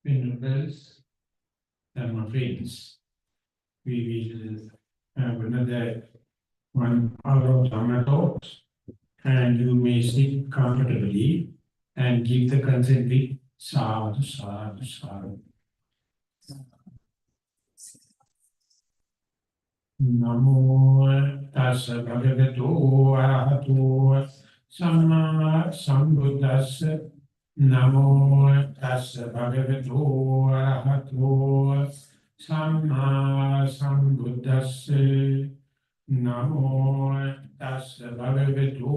Venerals, Dhamma friends, we will have another 1 hour of Dhamma talks, and you may sit comfortably and give the consent with sadhu, sadhu, sadhu. Namo tassa bhagavato arahato samma sambuddhassa. Namo tassa bhagavato arahato samma sambuddhassa. Namo tassa bhagavato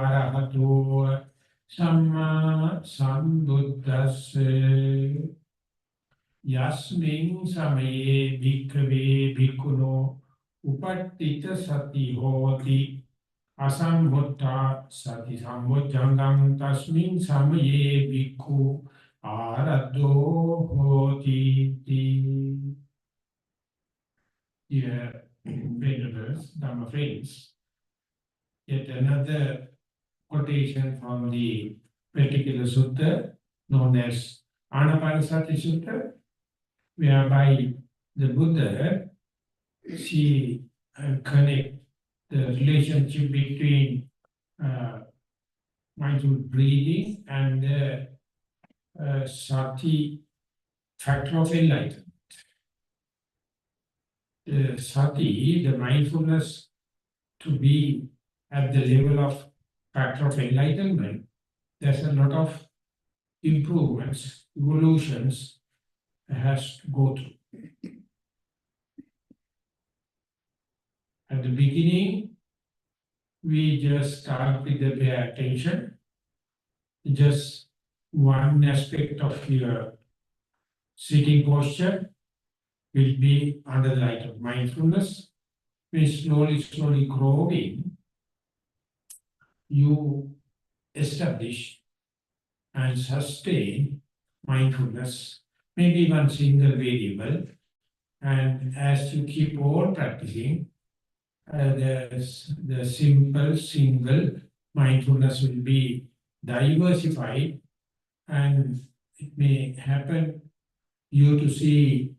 arahato samma sambuddhassa. Yasmin samaye bhikkhave bhikkhuno upattita sati hoti asambuddha sati sambujjangam tasmin samaye bhikkhu araddo hoti. Dear venerals, Dhamma friends, yet another quotation from the particular sutta known as Anapanasati Sutta, whereby the Buddha she connect the relationship between mindful breathing and the sati factor of enlightenment. The sati, the mindfulness, to be at the level of factor of enlightenment, there's a lot of improvements, evolutions has to go through. At the beginning, we just start with the bare attention. Just one aspect of your sitting posture will be under the light of mindfulness. When slowly growing, you establish and sustain mindfulness, maybe one single variable, and as you keep on practicing, the simple single mindfulness will be diversified, and it may happen you to see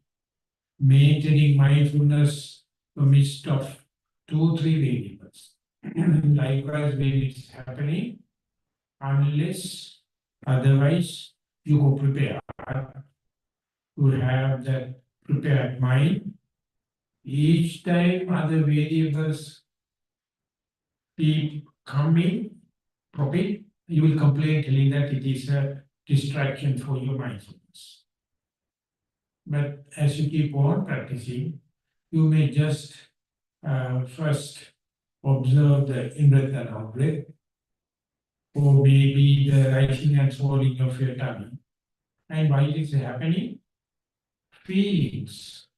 maintaining mindfulness amidst of 2-3 variables. Likewise, when it's happening, unless otherwise you go prepared to have that prepared mind. Each time other variables keep coming, probably you will complain telling that it is a distraction for your mindfulness. But as you keep on practicing, you may just first observe the in-breath and out-breath, or maybe the rising and falling of your tummy. And while it is happening, feelings,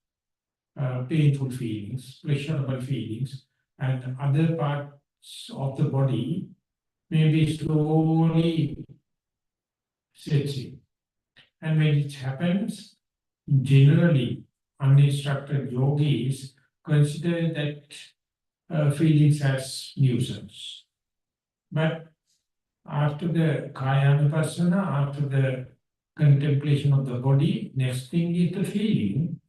painful feelings, pleasurable feelings, and other parts of the body may be slowly setting. And when it happens, generally, uninstructed yogis consider that feelings as nuisance. But after the Kaya-anupassana, after the contemplation of the body, next thing is the feeling.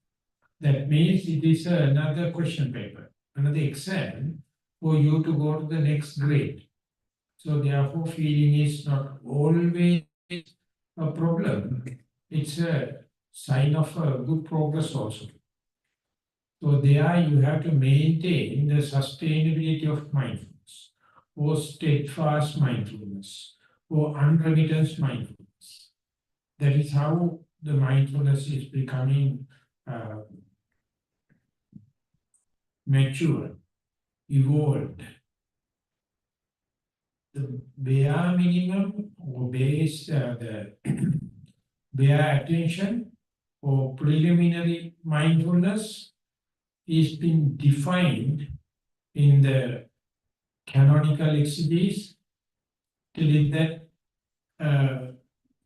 That means it is another question paper, another exam for you to go to the next grade. So therefore, feeling is not always a problem. It's a sign of a good progress also. So there you have to maintain the sustainability of mindfulness, or steadfast mindfulness, or unremittent mindfulness. That is how the mindfulness is becoming mature, evolved. The bare minimum or base, the bare attention or preliminary mindfulness is being defined in the canonical exegesis, telling that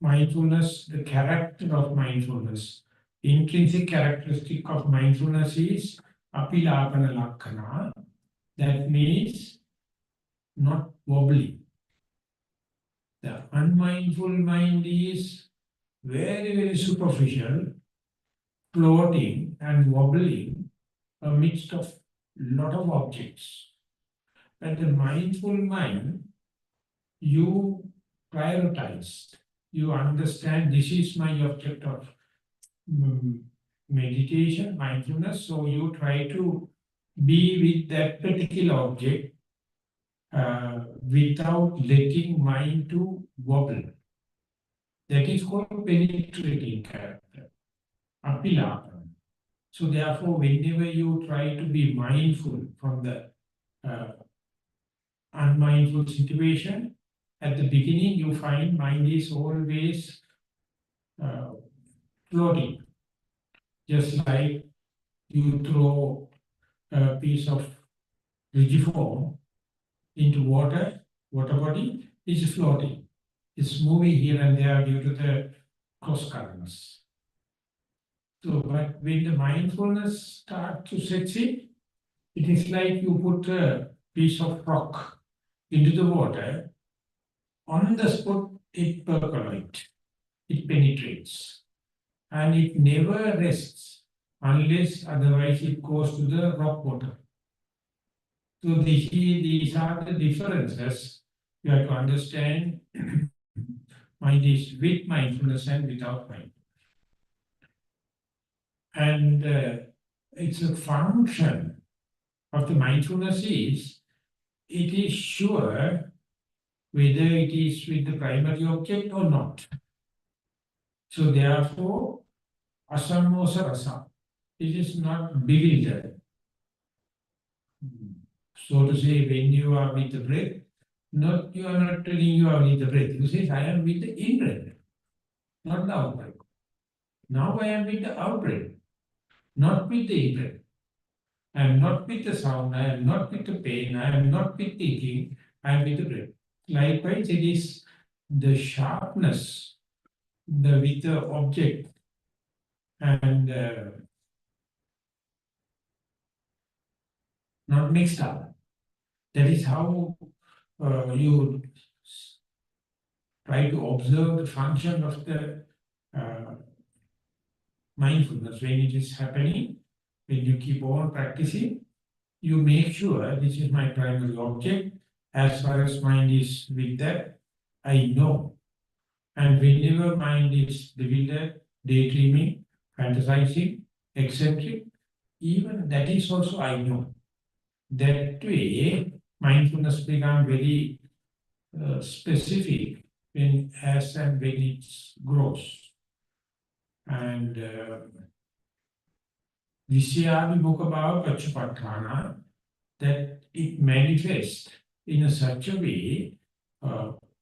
mindfulness, the character of mindfulness, intrinsic characteristic of mindfulness is apilapana lakkana. That means not wobbly. The unmindful mind is very, very superficial, floating and wobbling amidst of lot of objects. But the mindful mind, you prioritize. You understand this is my object of meditation, mindfulness. So you try to be with that particular object without letting mind to wobble. That is called penetrating character, apilapana. So therefore, whenever you try to be mindful from the unmindful situation, at the beginning you find mind is always floating. Just like you throw a piece of rigiform into water body is floating. It's moving here and there due to the cross currents. So, but when the mindfulness starts to set in, it is like you put a piece of rock into the water, on the spot it percolates, it penetrates, and it never rests unless otherwise it goes to the rock bottom. So these are the differences you have to understand. Mind is with mindfulness and without mindfulness. And it's a function of the mindfulness is, it is sure whether it is with the primary object or not. So therefore, asammosa rasa, it is not bewildered. So to say, when you are with the breath, you are not telling you are with the breath. You say, I am with the in-breath, not the out-breath. Now I am with the out-breath, not with the in-breath. I am not with the sound, I am not with the pain, I am not with thinking, I am with the breath. Likewise, it is the sharpness with the object and not mixed up. That is how you try to observe the function of the mindfulness when it is happening. When you keep on practicing, you make sure this is my primary object. As far as mind is with that, I know. And whenever mind is bewildered, daydreaming, fantasizing, eccentric, even that is also I know. That way, mindfulness becomes very specific as and when it grows. And Visyabhimukha bhava pachupatthana, that it manifests in such a way,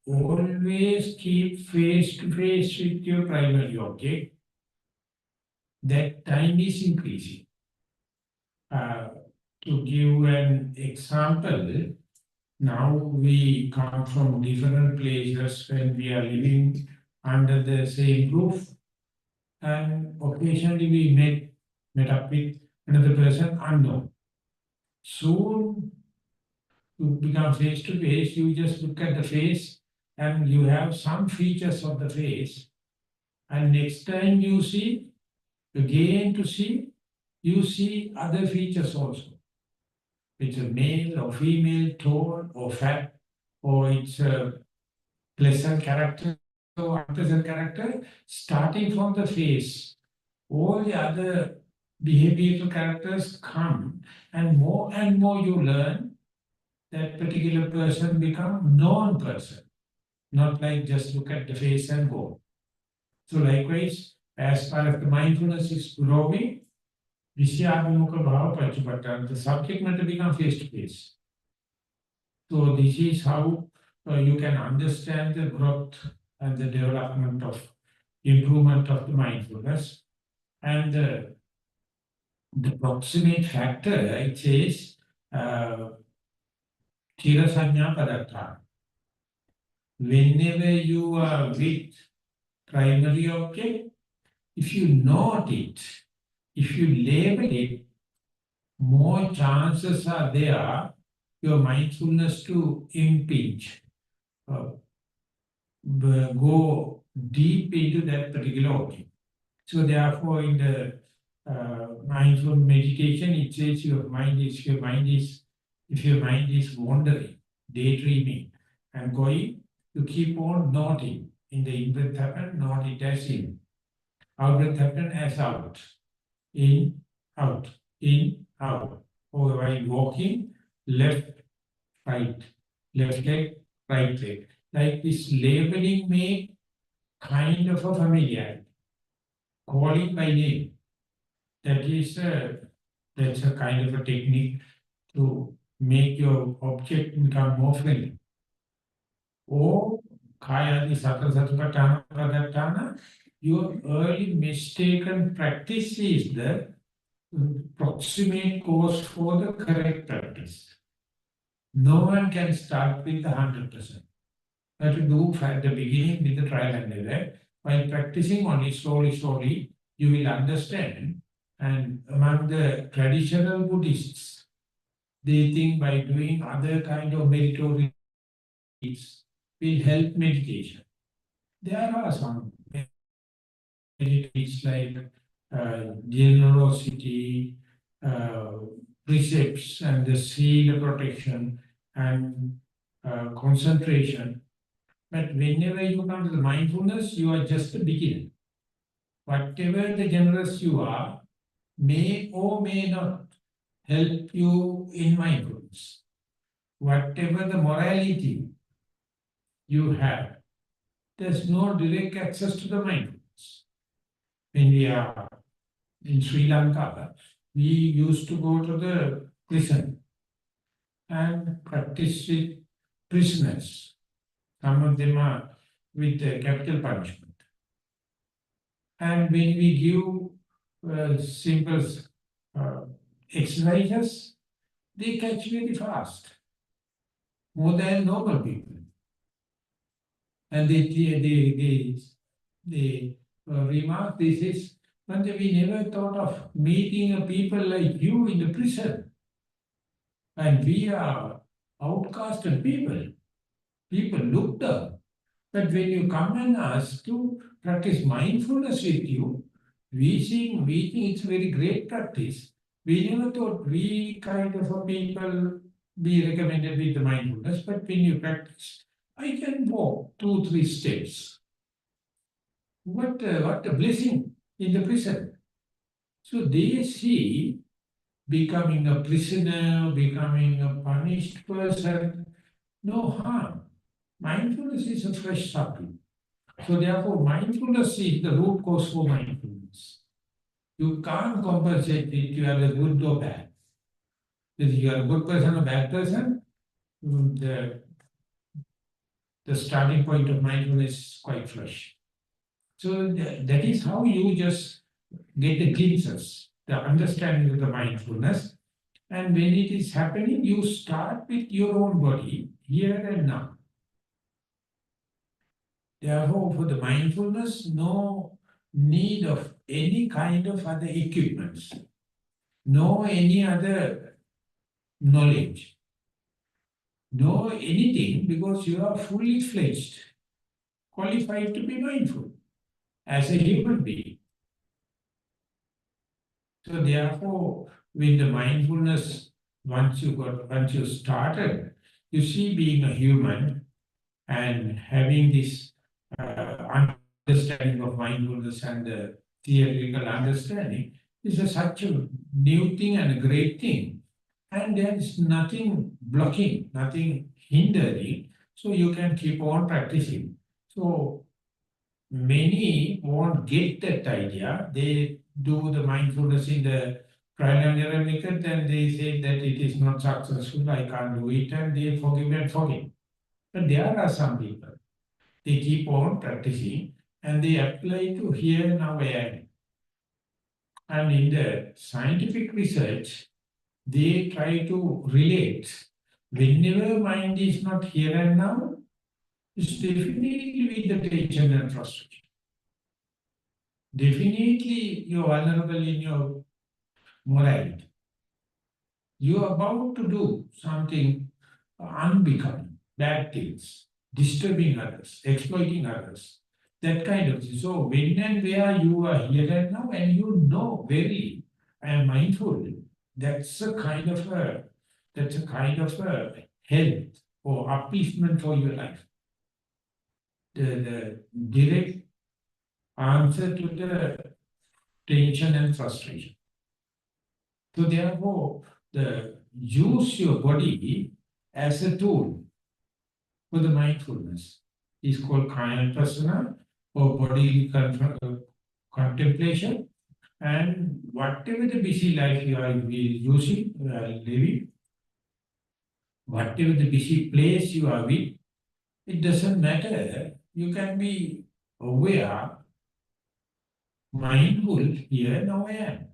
always keep face to face with your primary object. That time is increasing. To give an example, now we come from different places when we are living under the same roof, and occasionally we met up with another person unknown. Soon to become face to face, you just look at the face and you have some features of the face, and next time you see, again to see, you see other features also. It's a male or female, tall or fat, or it's a pleasant character or unpleasant character, starting from the face. All the other behavioral characters come, and more you learn, that particular person become known person. Not like just look at the face and go. So likewise, as far as the mindfulness is growing, Visyabhimukha bhava pachupatthana, the subject matter becomes face to face. So this is how you can understand the growth and the development of improvement of the mindfulness. And the proximate factor, it says, Thira sanya padattha. Whenever you are with primary object, if you note it, if you label it, more chances are there your mindfulness to impinge, go deep into that particular object. So therefore, in the mindful meditation, it says if your mind is wandering, daydreaming, and going, you keep on noting. In the in-breath happen, note it as in. Out-breath happen as out. In, out, in, out. Or while walking, left, right, left leg, right leg. Like this labeling make kind of a familiarity. Calling by name. That's a kind of a technique to make your object become more friendly. Or Kayadi Sakra Satipatthana Pradatthana, your early mistaken practice is the proximate cause for the correct practice. No one can start with the 100%. You have to do at the beginning with the trial and error. While practicing only slowly, you will understand. And among the traditional Buddhists, they think by doing other kind of meritorious will help meditation. There are some meditations like generosity, uh, precepts, and the seal protection and concentration. But whenever you come to the mindfulness, you are just a beginner. Whatever the generous you are, may or may not help you in mindfulness. Whatever the morality you have, there's no direct access to the mindfulness. When we are in Sri Lanka, we used to go to the prison and practice with prisoners. Some of them are with capital punishment. And when we give simple exercises, they catch very fast, more than normal people. And they remark this is, but we never thought of meeting a people like you in the prison. And we are outcasted people. People look down. But when you come and ask to practice mindfulness with you, we think it's a very great practice. We never thought we kind of a people be recommended with the mindfulness, but when you practice, I can walk 2-3 steps. What a blessing in the prison. So they see becoming a prisoner, becoming a punished person, no harm. Mindfulness is a fresh subject. So therefore, mindfulness is the root cause for mindfulness. You can't compensate it, you are a good or bad. If you are a good person or bad person, the starting point of mindfulness is quite fresh. So that is how you just get the glimpses, the understanding of the mindfulness. And when it is happening, you start with your own body, here and now. Therefore, for the mindfulness, no need of any kind of other equipments, no any other knowledge, no anything, because you are fully fledged, qualified to be mindful as a human being. So therefore, with the mindfulness, once you started, you see being a human and having this understanding of mindfulness and the theoretical understanding is such a new thing and a great thing. And there is nothing blocking, nothing hindering, so you can keep on practicing. So many won't get that idea. They do the mindfulness in the trial and error method, and they say that it is not successful, I can't do it, and they forgive and forget. But there are some people, they keep on practicing and they apply to here, now, where. And in the scientific research, they try to relate. Whenever mind is not here and now, it's definitely with the tension and frustration. Definitely you're vulnerable in your morality. You are about to do something unbecoming, bad things, disturbing others, exploiting others. That kind of thing. So when and where you are here and now, and you know very, I am mindful, that's a kind of a health or upliftment for your life. The direct answer to the tension and frustration. So therefore, use your body as a tool for the mindfulness. Is called kaya prasana or bodily contemplation. And whatever the busy life you are using, living, whatever the busy place you are with, it doesn't matter. You can be aware, mindful here now I am.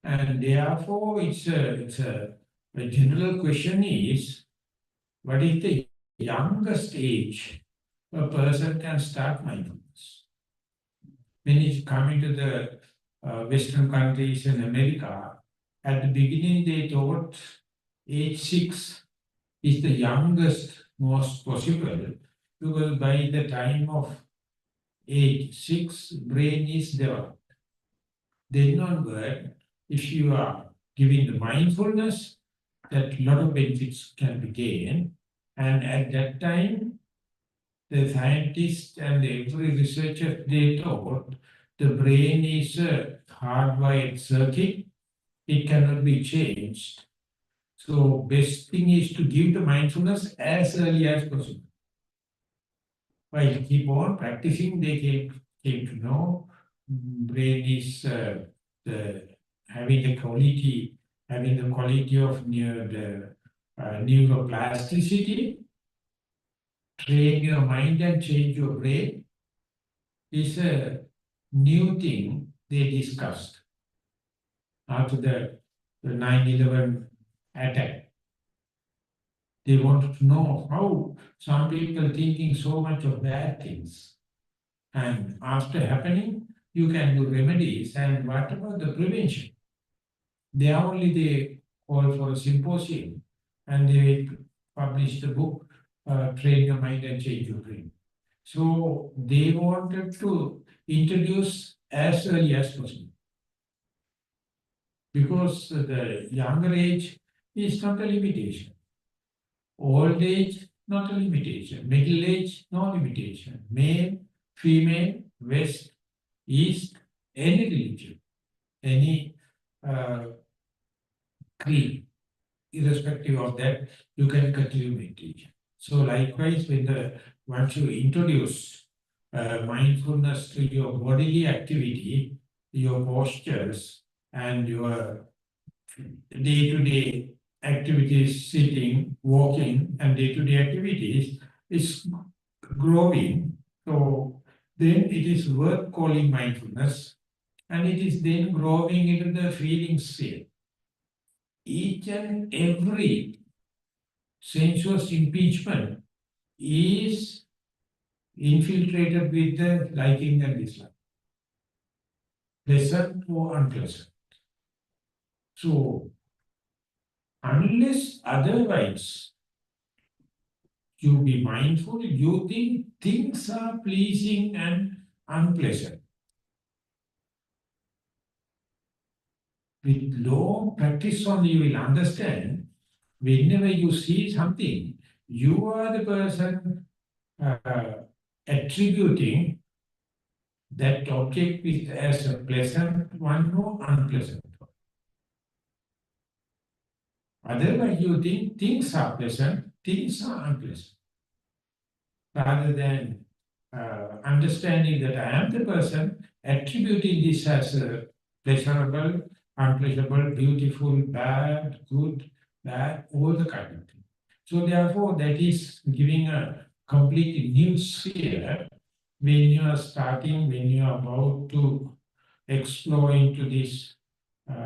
And therefore, the general question is, what is the youngest age a person can start mindfulness? When it's coming to the Western countries in America, at the beginning they thought age 6 is the youngest most possible, because by the time of age 6, brain is developed. Then onward, if you are giving the mindfulness, that lot of benefits can be gained. And at that time, the scientists and every researcher, they thought the brain is a hardwired circuit. It cannot be changed. So best thing is to give the mindfulness as early as possible. While keep on practicing, they came to know brain is having the quality of neuroplasticity. Train your mind and change your brain is a new thing they discussed after the 9/11 attack. They wanted to know how some people thinking so much of bad things. And after happening, you can do remedies. And what about the prevention? They call for a symposium and they published a book, Train Your Mind and Change Your Brain. So they wanted to introduce as early as possible. Because the younger age is not a limitation. Old age, not a limitation. Middle age, no limitation. Male, female, west, east, any religion, any creed, irrespective of that, you can continue meditation. So likewise, once you introduce mindfulness to your bodily activity, your postures, and your day-to-day activities, sitting, walking, and day-to-day activities is growing. So then it is worth calling mindfulness, and it is then growing into the feeling sphere. Each and every sensuous impeachment is infiltrated with the liking and dislike, pleasant or unpleasant. So, unless otherwise you be mindful, you think things are pleasing and unpleasant. With long practice only you will understand, whenever you see something, you are the person attributing that object as a pleasant one or unpleasant one. Otherwise, you think things are pleasant, things are unpleasant. Rather than understanding that I am the person, attributing this as a pleasurable, unpleasurable, beautiful, bad, good, bad, all the kind of thing. So therefore, that is giving a completely new sphere when you are starting, when you are about to explore into these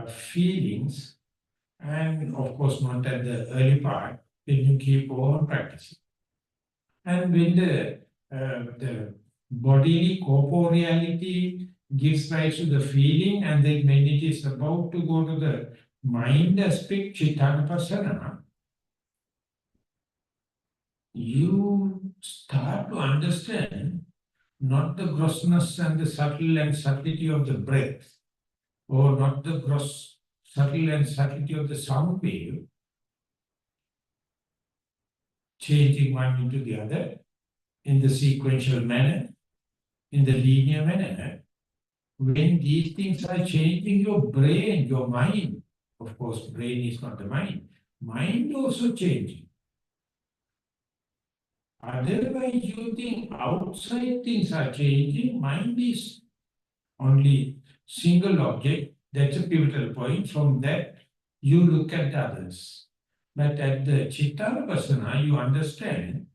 feelings, and of course not at the early part, when you keep on practicing. And when the bodily corporeality gives rise to the feeling, and then when it is about to go to the mind aspect, chittanupassana, you start to understand not the grossness and the subtle and subtlety of the breath, or not the gross, subtle and subtlety of the sound wave, changing one into the other in the sequential manner, in the linear manner. When these things are changing your brain, your mind, of course, brain is not the mind also changing. Otherwise, you think outside things are changing, mind is only single object, that's a pivotal point. From that, you look at the others. But at the Chittanupassana, you understand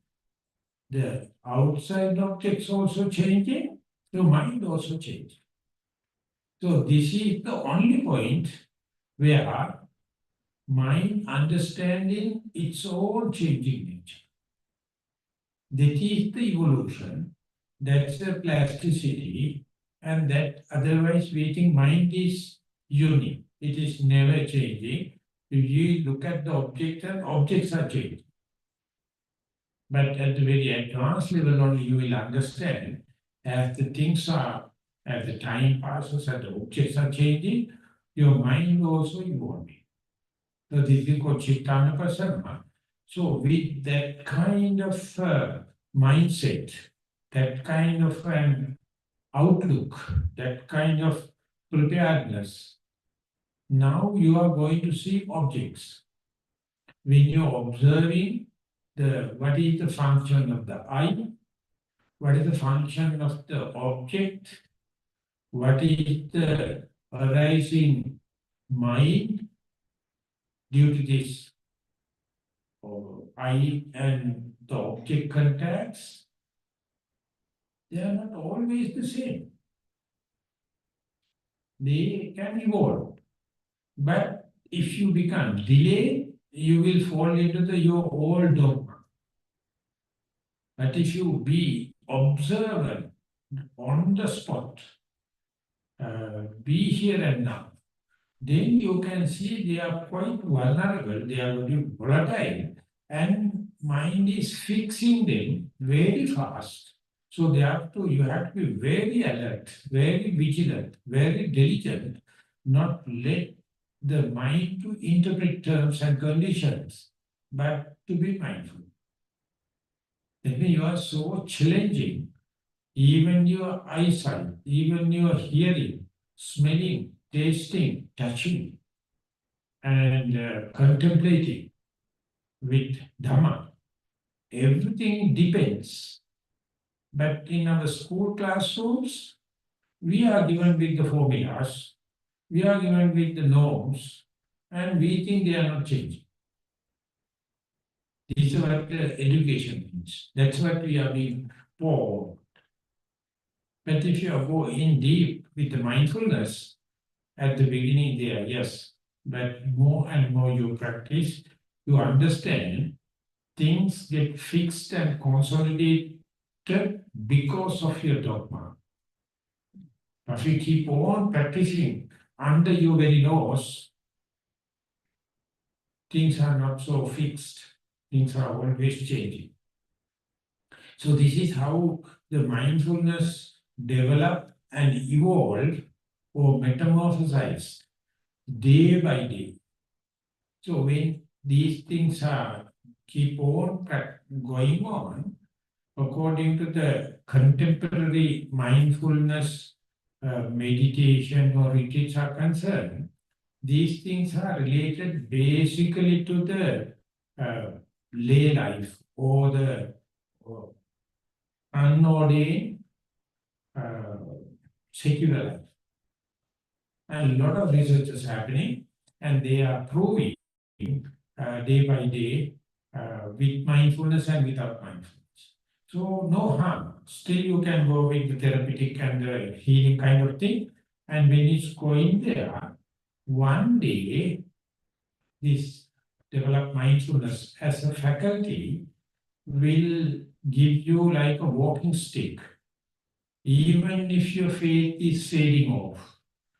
the outside objects also changing, your mind also changing. So this is the only point where mind understanding its own changing nature. That is the evolution, that's the plasticity, and that otherwise we think mind is unique. It is never changing. If you look at the object and objects are changing. But at the very advanced level only you will understand as the things are, as the time passes and the objects are changing, your mind also evolving. So this is called Chittanupassana. So with that kind of mindset, that kind of an outlook, that kind of preparedness, now you are going to see objects. When you're observing what is the function of the eye, what is the function of the object, what is the arising mind due to this eye and the object contacts, they are not always the same. They can evolve. But if you become delayed, you will fall into your old dogma. But if you be observant on the spot, be here and now, then you can see they are quite vulnerable, they are very volatile, and mind is fixing them very fast. So you have to be very alert, very vigilant, very diligent, not let the mind to interpret terms and conditions, but to be mindful. That means you are so challenging, even your eyesight, even your hearing, smelling, tasting, touching, and contemplating with Dhamma. Everything depends. But in our school classrooms, we are given with the formulas, we are given with the norms, and we think they are not changing. This is what education means. That's what we are being taught. But if you go in deep with the mindfulness, at the beginning there, yes, but more and more you practice, you understand things get fixed and consolidated because of your dogma. If you keep on practicing under your very nose, things are not so fixed. Things are always changing. So this is how the mindfulness develop and evolve or metamorphosize day by day. So when these things are keep on going on, according to the contemporary mindfulness meditation or retreats are concerned, these things are related basically to the lay life or the unordained secular life. And a lot of research is happening, and they are proving day by day with mindfulness and without mindfulness. So no harm. Still you can go with the therapeutic and the healing kind of thing. And when it's going there, one day this developed mindfulness as a faculty will give you like a walking stick. Even if your faith is fading off,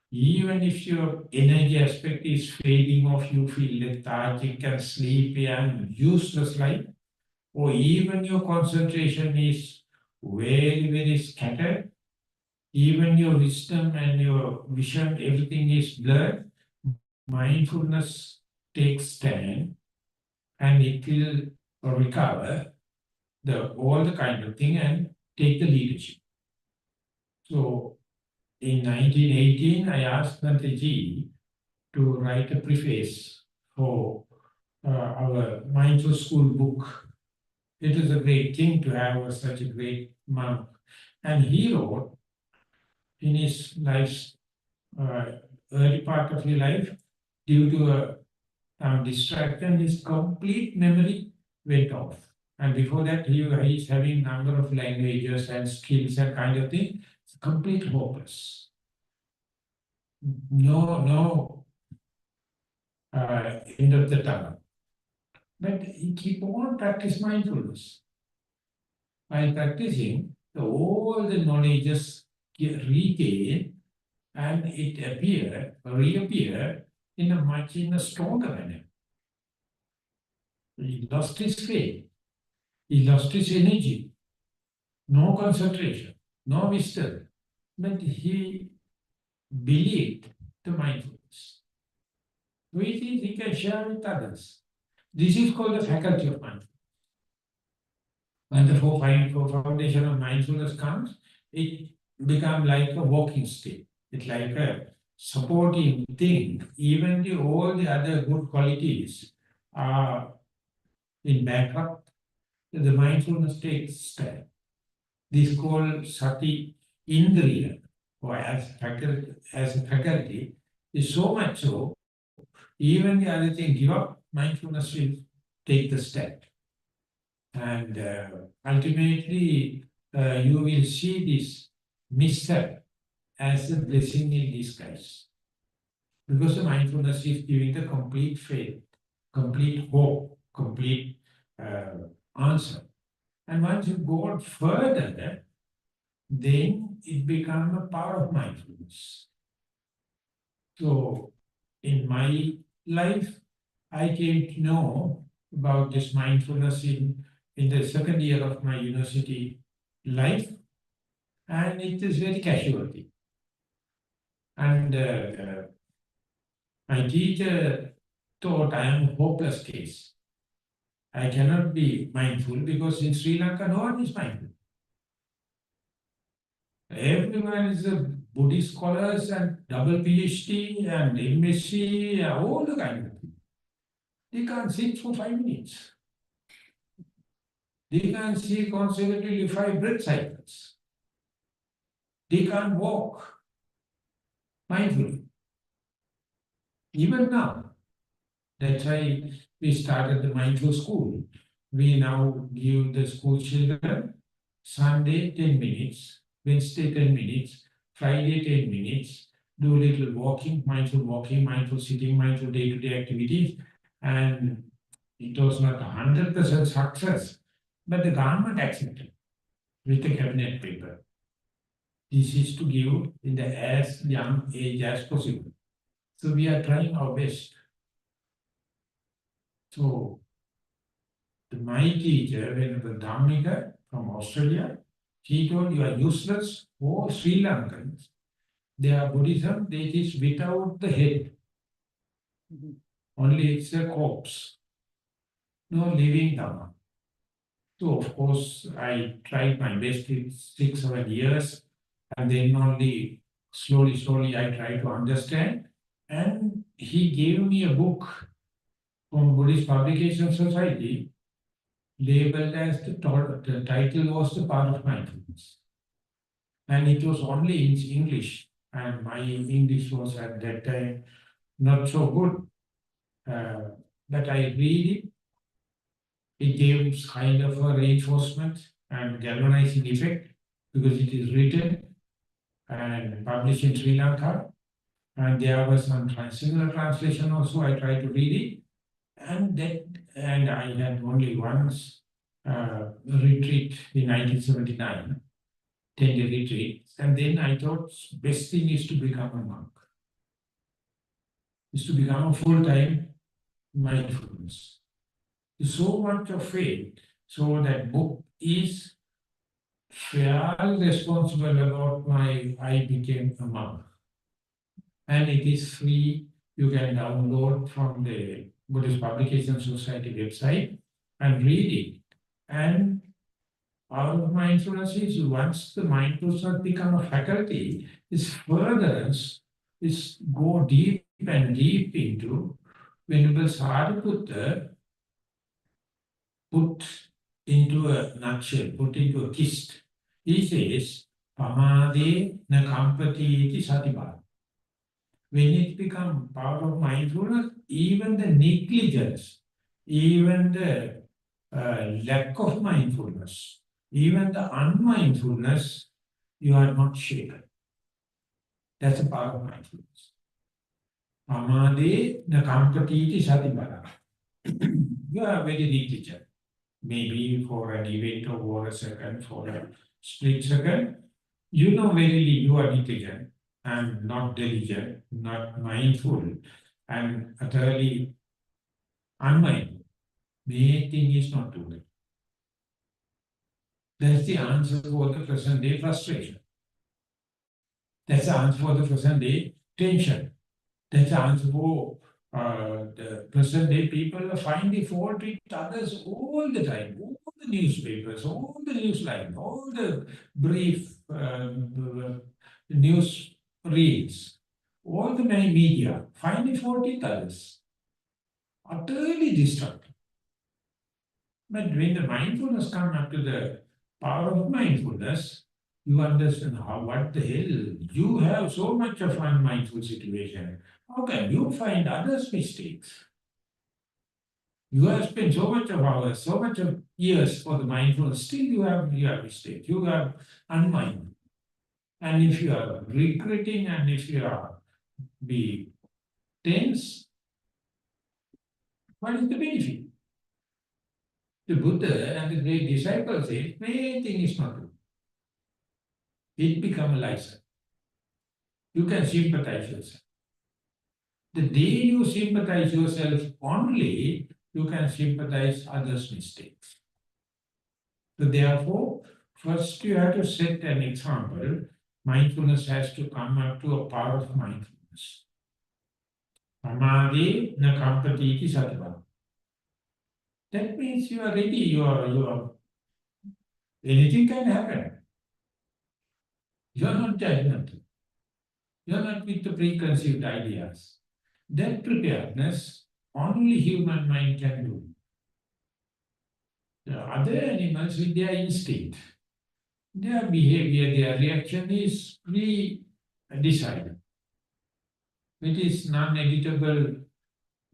even if your energy aspect is fading off, you feel lethargic and sleepy and useless like, or even your concentration is very, very scattered. Even your wisdom and your vision, everything is blurred. Mindfulness takes stand and it will recover all the kind of thing and take the leadership. So in 1918, I asked Bhante to write a preface for our mindful school book. It is a great thing to have such a great monk. And he wrote in his life's early part of his life, due to a distraction, his complete memory went off. And before that, he is having number of languages and skills and kind of thing. It's complete hopeless. No end of the tunnel. But he keep on practice mindfulness. While practicing, all the knowledges get retained and it reappeared in a stronger manner. He lost his faith. He lost his energy. No concentration, no wisdom. But he believed the mindfulness. Which is he can share with others. This is called the faculty of mindfulness. When the foundation of mindfulness comes, it becomes like a walking stick. It's like a supporting thing. Even all the other good qualities are in bankrupt. The mindfulness takes stand. This is called sati indriya, or as a faculty, is so much so, even the other thing give up, mindfulness will take the step. And ultimately, you will see this mishap as a blessing in disguise. Because the mindfulness is giving the complete faith, complete hope, complete answer. And once you go on further, then it becomes a power of mindfulness. So in my life, I came to know about this mindfulness in the second year of my university life, and it is very casual. And my teacher thought I am a hopeless case. I cannot be mindful because in Sri Lanka, no one is mindful. Everyone is a Buddhist scholars and double PhD and MSc, all the kind of things. They can't sit for 5 minutes. They can't see consecutively 5 breath cycles. They can't walk mindfully. Even now. That's why we started the mindful school. We now give the school children Sunday 10 minutes, Wednesday 10 minutes, Friday 10 minutes, do a little walking, mindful sitting, mindful day-to-day activities. And it was not 100% success, but the government accepted with the cabinet paper. This is to give in the as young age as possible. So we are trying our best. So my teacher, Venerable Dhammika from Australia, he told you are useless for Sri Lankans. They are Buddhism, they teach without the head. Only it's a corpse. No living Dhamma. So of course I tried my best in 6-7 years, and then only slowly I tried to understand. And he gave me a book from Buddhist Publication Society, labeled as the title was The Path of Mindfulness. And it was only in English, and my English was at that time not so good. But I read it. It gives kind of a reinforcement and galvanizing effect because it is written and published in Sri Lanka. And there was some similar translation also. I tried to read it. And I had only once retreat in 1979, 10-day retreat. And then I thought best thing is to become a monk, is to become a full-time mindfulness. So much of faith. So that book is felt responsible about I became a monk. And it is free. You can download from the Buddhist Publication Society website and read it. And our mindfulness is once the mindfulness become a faculty, is furtherance, is go deep and deep into Venerable Sariputta put into a nutshell, put into a kist. He says, Pamade na kampati iti satipāna. When it becomes part of mindfulness, even the negligence, even the lack of mindfulness, even the unmindfulness, you are not shaken. That's a part of mindfulness. Pamade na kampati iti satipāna. You are very negligent. Maybe for an event of over a second, for a split second, you know verily you are negligent and not diligent, not mindful, and utterly unmindful. Main thing is not to do. That's the answer for the present day frustration. That's the answer for the present day tension. That's the answer for the present day people find the fault with others all the time. All the newspapers, all the news lines, all the brief news reads, all the media find the fault with others. Utterly destructive. But when the mindfulness comes up to the power of mindfulness, you understand what the hell, you have so much of unmindful situation. How can you find others' mistakes? You have spent so much of hours, so much of years for the mindfulness, still you have mistakes, you are unmindful. And if you are regretting and if you are be tense, what is the benefit? The Buddha and the great disciples say, main thing is not true. It becomes a license. You can sympathize yourself. The day you sympathize yourself only, you can sympathize others' mistakes. So therefore, first you have to set an example. Mindfulness has to come up to a power of mindfulness. Pamade na kampati iti satipāna. That means you are ready, you are anything can happen. You are not judgmental. You are not with the preconceived ideas. That preparedness only human mind can do. The other animals with their instinct, their behavior, their reaction is pre-decided. It is non-editable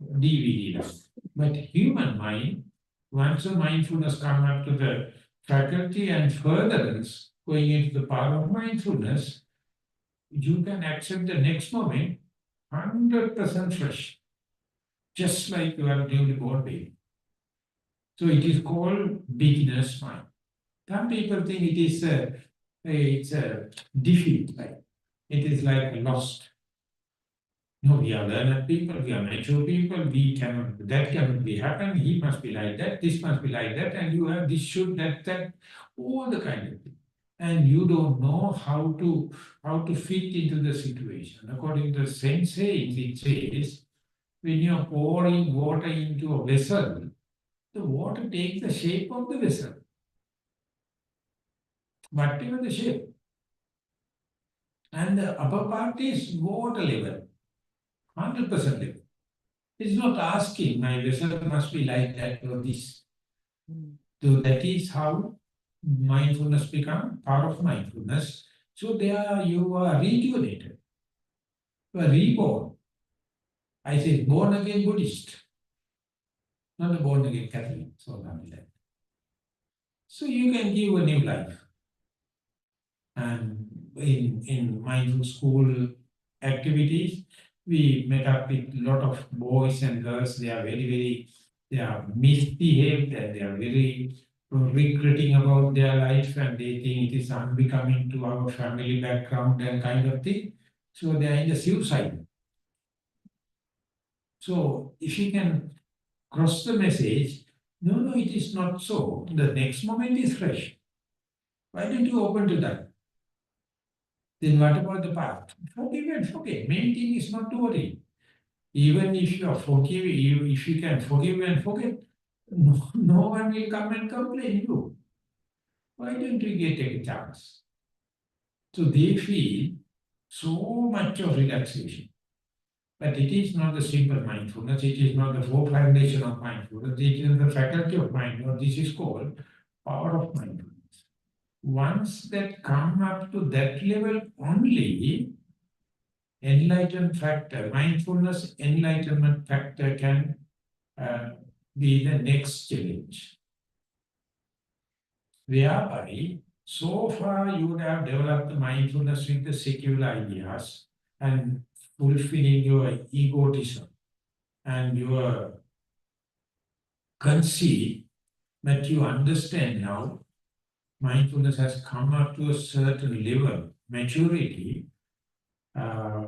DVD. But human mind, once the mindfulness comes up to the faculty and furtherance, going into the power of mindfulness, you can accept the next moment 100% fresh, just like you are newly born baby. So it is called beginner's mind. Some people think it's a defeat, like it is like lost. No, we are learned people, we are mature people, that cannot be happen, he must be like that, this must be like that, and you have this should, that, all the kind of thing. And you don't know how to fit into the situation. According to the sensei, it says, when you are pouring water into a vessel, the water takes the shape of the vessel. Whatever the shape. And the upper part is water level. 100% level. It's not asking, my vessel must be like that or this. So that is how mindfulness becomes part of mindfulness. So there you are rejuvenated. You are reborn. I say born again Buddhist, not a born again Catholic. So not that. So you can give a new life. And in mindful school activities, we met up with a lot of boys and girls. They are they are misbehaved and they are very regretting about their life and they think it is unbecoming to our family background and kind of thing. So they are in the suicide. So if you can cross the message, no, it is not so. The next moment is fresh. Why don't you open to that? Then what about the past? Forgive and forget. Main thing is not to worry. Even if you are if you can forgive and forget, no one will come and complain you. Why don't we get a chance? So they feel so much of relaxation. But it is not the simple mindfulness, it is not the four foundation of mindfulness, it is the faculty of mindfulness. This is called power of mindfulness. Once that come up to that level only, enlightenment factor, mindfulness enlightenment factor can uh, be the next challenge. Whereby, so far you would have developed the mindfulness with the secular ideas and fulfilling your egotism and your conceit, but you understand now mindfulness has come up to a certain level, maturity. uh,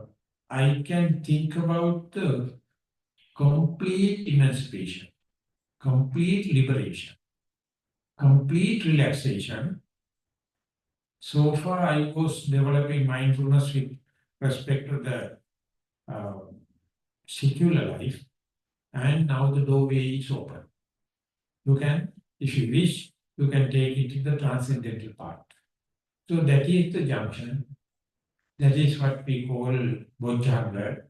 I can think about the complete emancipation, complete liberation, complete relaxation. So far, I was developing mindfulness with respect to the uh, secular life, and now the doorway is open. You can, if you wish, you can take it to the transcendental part. So that is the junction. That is what we call Bodhanga.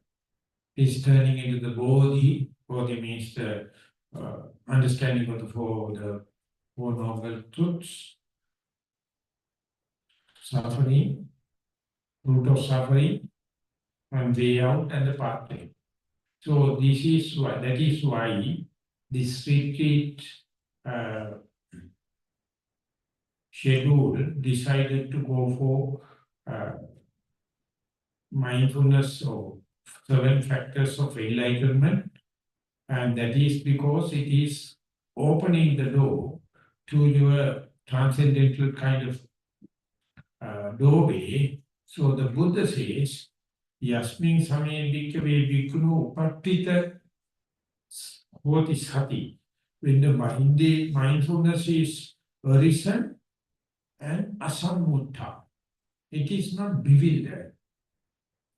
Is turning into the Bodhi. Bodhi means the understanding of the four noble truths, suffering, root of suffering, and way out and the pathway. So this is why, that is why this retreat uh, schedule decided to go for mindfulness or 7 factors of enlightenment, and that is because it is opening the door to your transcendental kind of doorway. So the Buddha says, Yasmin same bhikkhave bhikkhunu upattita hoti sati. When the mindfulness is arisen and asammutta, it is not bewildered.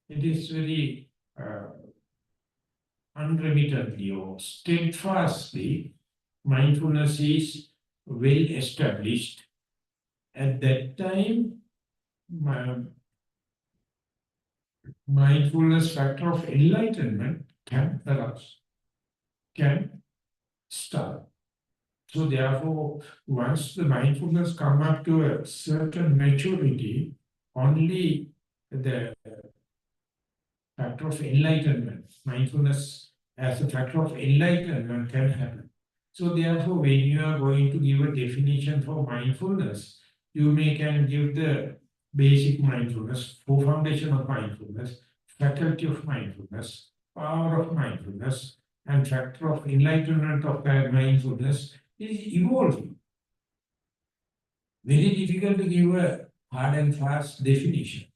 It is very unremittedly or steadfastly, mindfulness is well established. At that time, mindfulness factor of enlightenment can arouse, can start. So therefore, once the mindfulness come up to a certain maturity, only the factor of enlightenment, mindfulness as a factor of enlightenment can happen. So therefore, when you are going to give a definition for mindfulness, you can give the basic mindfulness, four foundation of mindfulness, faculty of mindfulness, power of mindfulness, and factor of enlightenment of that mindfulness is evolving. Very difficult to give a hard and fast definition.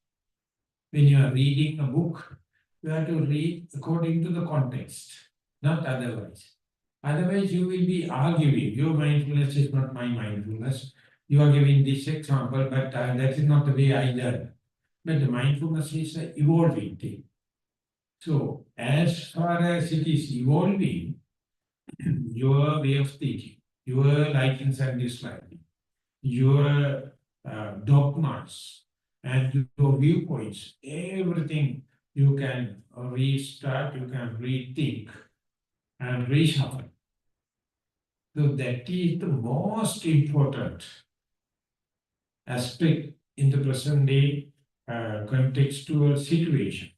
When you are reading a book, you have to read according to the context, not otherwise. Otherwise, you will be arguing. Your mindfulness is not my mindfulness. You are giving this example, but that is not the way I learn. But the mindfulness is an evolving thing. So, as far as it is evolving, your way of thinking, your likings and dislikings, your dogmas, and your viewpoints, everything you can restart, you can rethink and reshuffle. So that is the most important aspect in the present day contextual situation,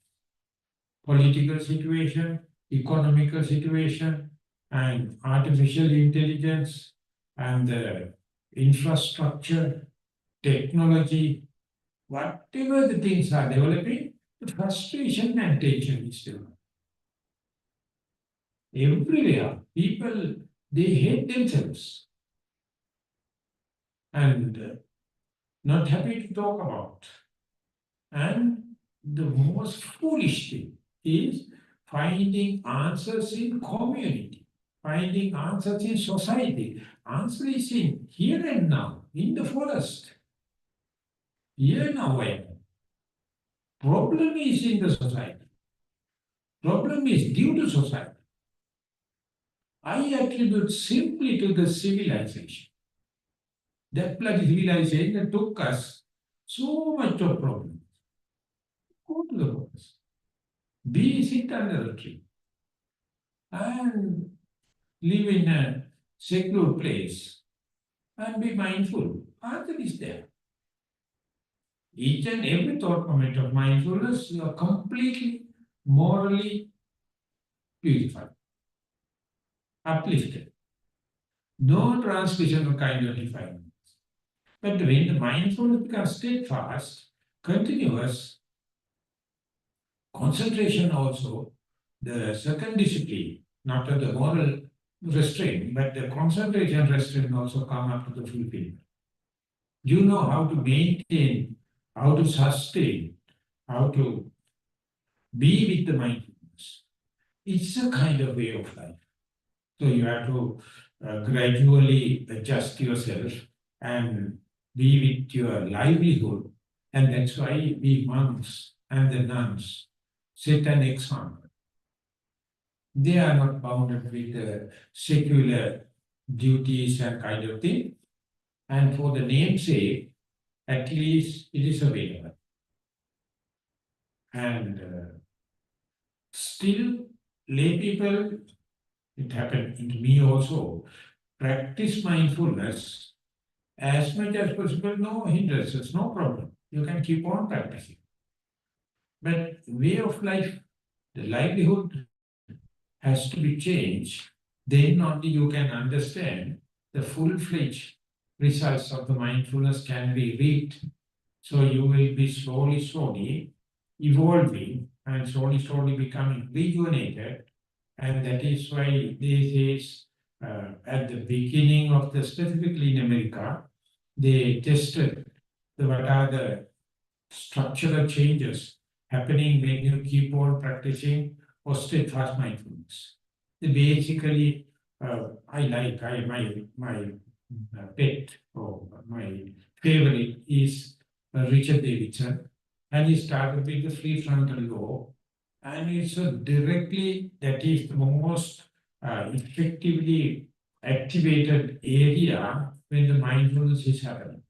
political situation, economical situation, and artificial intelligence, and the infrastructure, technology, whatever the things are developing, the frustration and tension is developing. Everywhere, people, they hate themselves and not happy to talk about. And the most foolish thing is finding answers in community, finding answers in society. Answer is in here and now, in the forest. Here now I am. Problem is in the society. Problem is due to society. I attribute simply to the civilization. That bloody civilization that took us so much of problem. Go to the forest. Sit under a tree and live in a secluded place and be mindful. Answer is there. Each and every thought moment of mindfulness, you are completely morally purified, uplifted. No transmission of kind of defilement. But when the mindfulness becomes steadfast, continuous, concentration also, the second discipline, not the moral restraint, but the concentration restraint also come up to the fulfillment. You know how to maintain, how to sustain, how to be with the mindfulness. It's a kind of way of life. So you have to gradually adjust yourself and be with your livelihood. And that's why we monks and the nuns set an example. They are not bounded with secular duties and kind of thing. And for the namesake, at least it is available. And still, lay people, it happened to me also, practice mindfulness as much as possible, no hindrances, no problem. You can keep on practicing. But way of life, the livelihood has to be changed. Then only you can understand the full-fledged results of the mindfulness can be reaped. So you will be slowly evolving and slowly becoming rejuvenated. And that is why this is at the beginning of the, specifically in America, they tested what are the structural changes happening when you keep on practicing or steadfast mindfulness. Basically, my pet or my favorite is Richard Davidson, and he started with the free frontal lobe, and it's directly that is the most effectively activated area when the mindfulness is happening.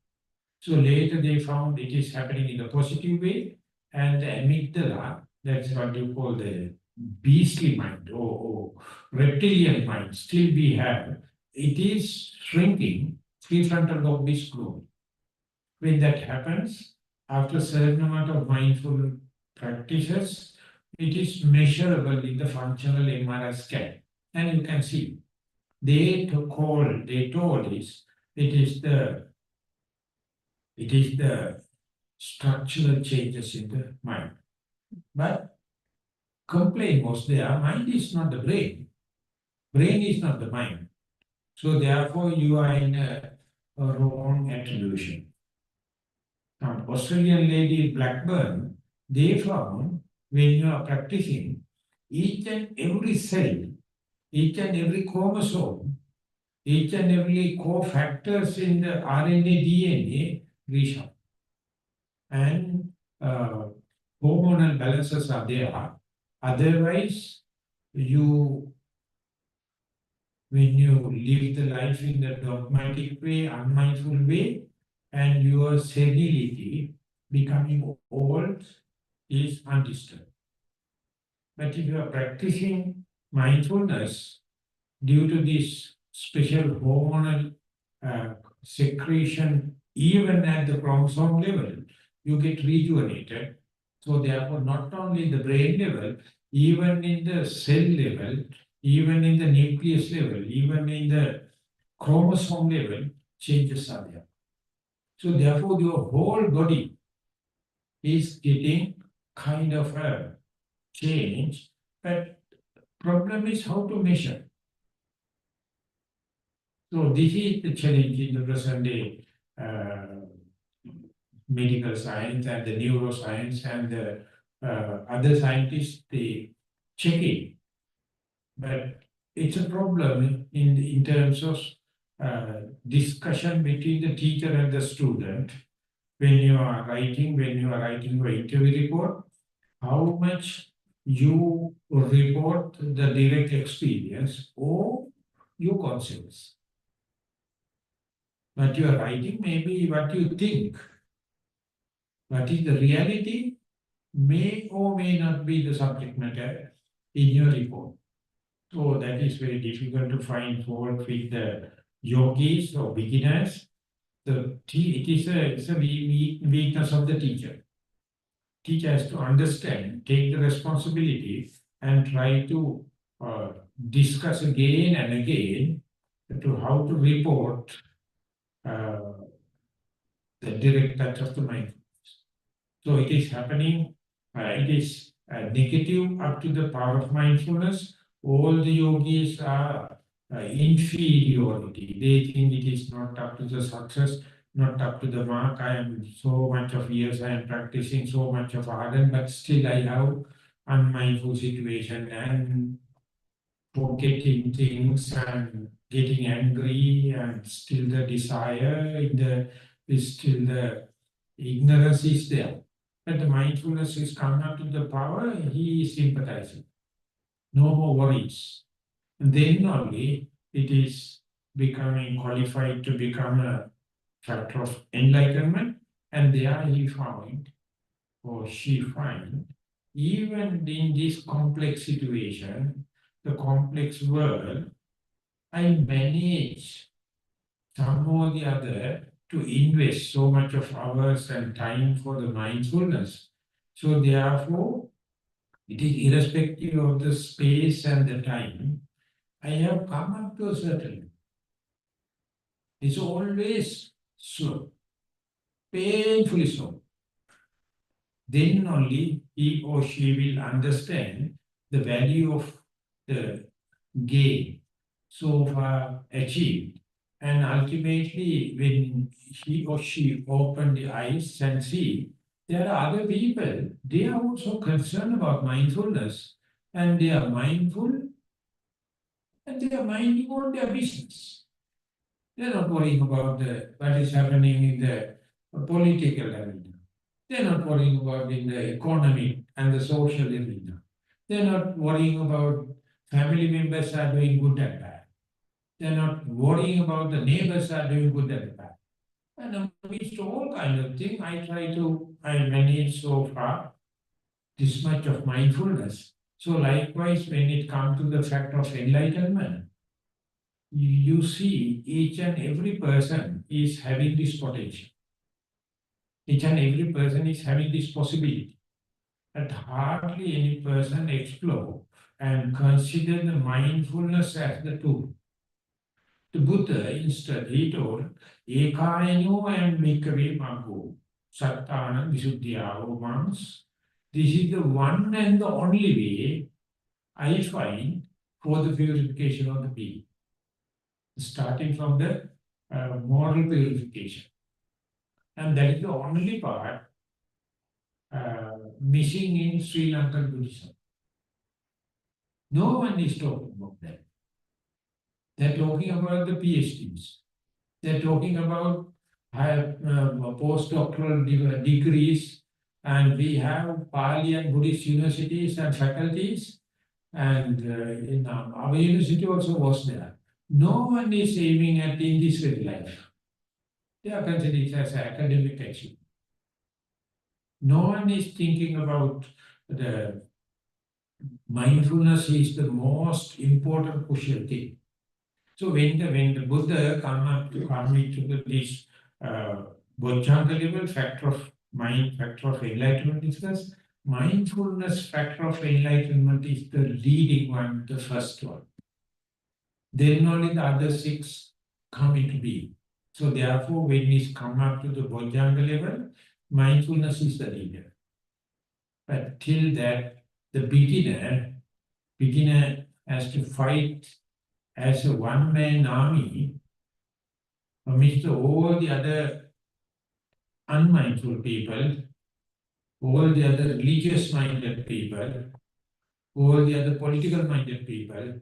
So later they found it is happening in a positive way, and the amygdala, that's what you call the beastly mind or reptilian mind, still we have, it is shrinking, prefrontal lobe is growing. When that happens, after a certain amount of mindful practices, it is measurable in the functional MRI scan. And you can see, they told us it is the structural changes in the mind. But complaint was there, mind is not the brain is not the mind. So therefore you are in a wrong attribution. Now, Australian lady Blackburn, they found when you are practicing, each and every cell, each and every chromosome, each and every cofactors in the RNA, DNA reach out. And hormonal balances are there. Otherwise, when you live the life in the dogmatic way, unmindful way, and your senility becoming old is undisturbed. But if you are practicing mindfulness due to this special hormonal secretion, even at the chromosome level, you get rejuvenated. So therefore, not only the brain level, even in the cell level, even in the nucleus level, even in the chromosome level, changes are there. So therefore, your whole body is getting kind of a change, but problem is how to measure. So this is the challenge in the present day medical science and the neuroscience and the other scientists, they check it. But it's a problem in terms of discussion between the teacher and the student. when you are writing your interview report, how much you report the direct experience or your concepts. What you are writing may be what you think. What is the reality may or may not be the subject matter in your report. So that is very difficult to find fault with the yogis or beginners. It is it's a weakness of the teacher. Teacher has to understand, take the responsibility, and try to discuss again and again to how to report uh, the direct touch of the mind. So it is happening, it is negative up to the power of mindfulness. All the yogis are inferiority. They think it is not up to the success, not up to the mark. I am so much of years, I am practicing so much of ardent, but still I have unmindful situation and forgetting things and getting angry, and still the desire in the is still the ignorance is there. But the mindfulness is come up to the power, he is sympathizing. No more worries. And then only it is becoming qualified to become a factor of enlightenment. And there he found, or she find, even in this complex situation, the complex world, I manage some or the other to invest so much of hours and time for the mindfulness. So therefore, it is irrespective of the space and the time, I have come up to a certain. It's always slow, painfully slow. Then only he or she will understand the value of the gain so far achieved. And ultimately, when he or she open the eyes and see, there are other people, they are also concerned about mindfulness, and they are mindful, and they are minding on their business. They are not worrying about what is happening in the political arena. They are not worrying about in the economic and the social arena. They are not worrying about family members are doing good and bad. They're not worrying about the neighbors are doing good and bad. And amidst all kind of thing, I manage so far this much of mindfulness. So likewise, when it comes to the fact of enlightenment, you see each and every person is having this potential. Each and every person is having this possibility. But hardly any person explore and consider the mindfulness as the tool. The Buddha instead, he told, Ekayanyo and Mikave Maggo, Sattana Visuddhya, O monks. This is the one and the only way I find for the purification of the being. Starting from the moral purification. And that is the only part missing in Sri Lankan Buddhism. No one is talking about that. They're talking about the PhDs. They're talking about postdoctoral degrees, and we have Pali and Buddhist universities and faculties, and in our university also was there. No one is aiming at in this very life. They are considered it as academic achievement. No one is thinking about the mindfulness is the most important crucial thing. So when the Buddha come into this Bojjhanga level, factor of mind, factor of enlightenment discuss, mindfulness factor of enlightenment is the leading one, the first one. Then only the other six come into being. So therefore, when we come up to the Bojjhanga level, mindfulness is the leader. But till that, the beginner has to fight as a one-man army amidst all the other unmindful people, all the other religious-minded people, all the other political-minded people,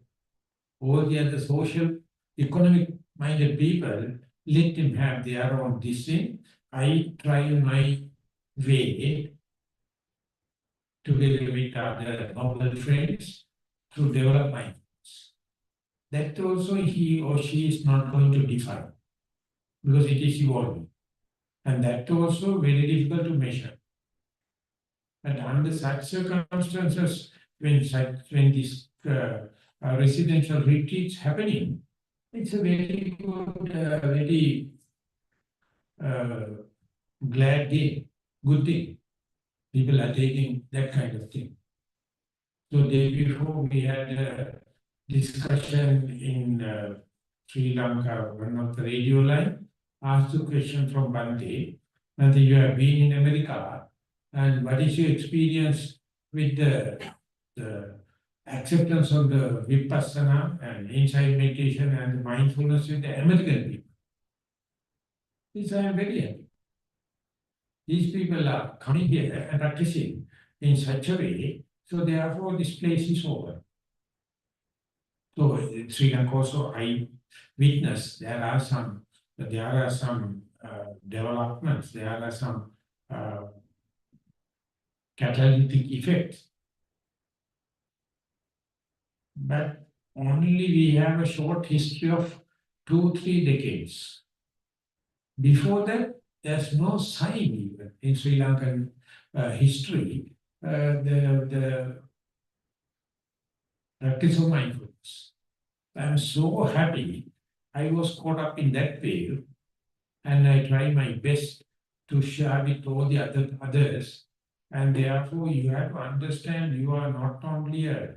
all the other social, economic-minded people, let them have their own this thing. I try my way together with other noble friends to develop mindfulness. That also he or she is not going to define because it is evolving. And that also very difficult to measure. But under such circumstances, when this residential retreats happening, it's a very good, very glad day, good thing. People are taking that kind of thing. So day before we had a discussion in Sri Lanka, one of the radio line asked a question from Bante, Bante, you have been in America, and what is your experience with the acceptance of the Vipassana and insight meditation and the mindfulness with the American people? This I am very happy. These people are coming here and practicing in such a way, so therefore this place is over. So in Sri Lanka also I witnessed there are some developments, there are some catalytic effects. But only we have a short history of 2-3 decades. Before that, there's no sign even in Sri Lankan history, the practice of mindfulness. I'm so happy I was caught up in that wave, and I try my best to share with all the others. And therefore, you have to understand you are not only a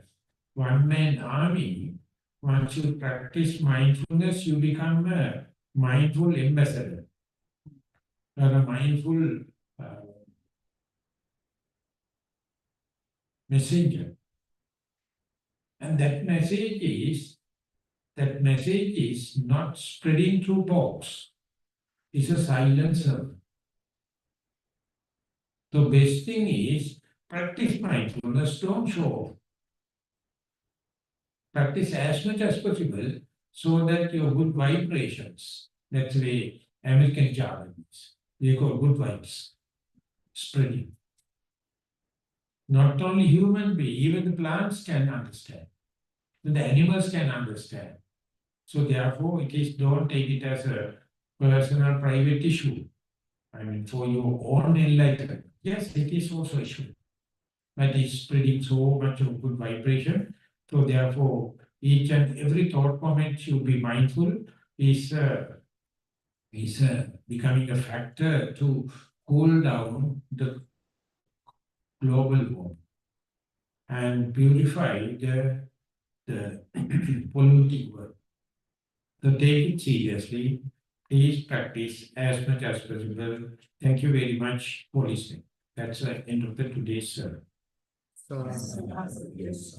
one-man army. Once you practice mindfulness, you become a mindful ambassador or a mindful messenger. And that message is not spreading through talks. It's a silencer. The best thing is practice mindfulness, don't show off. Practice as much as possible so that your good vibrations, that's the way American jargon is. They call good vibes spreading. Not only human beings, even the plants can understand. The animals can understand. So therefore, don't take it as a personal private issue. I mean, for your own enlightenment. Yes, it is also issue. But it's spreading so much of good vibration. So therefore, each and every thought moment should be mindful is becoming a factor to cool down the global warming and purify the polluting world. So take it seriously. Please practice as much as possible. Thank you very much for listening. That's the end of today's sermon. So, yes.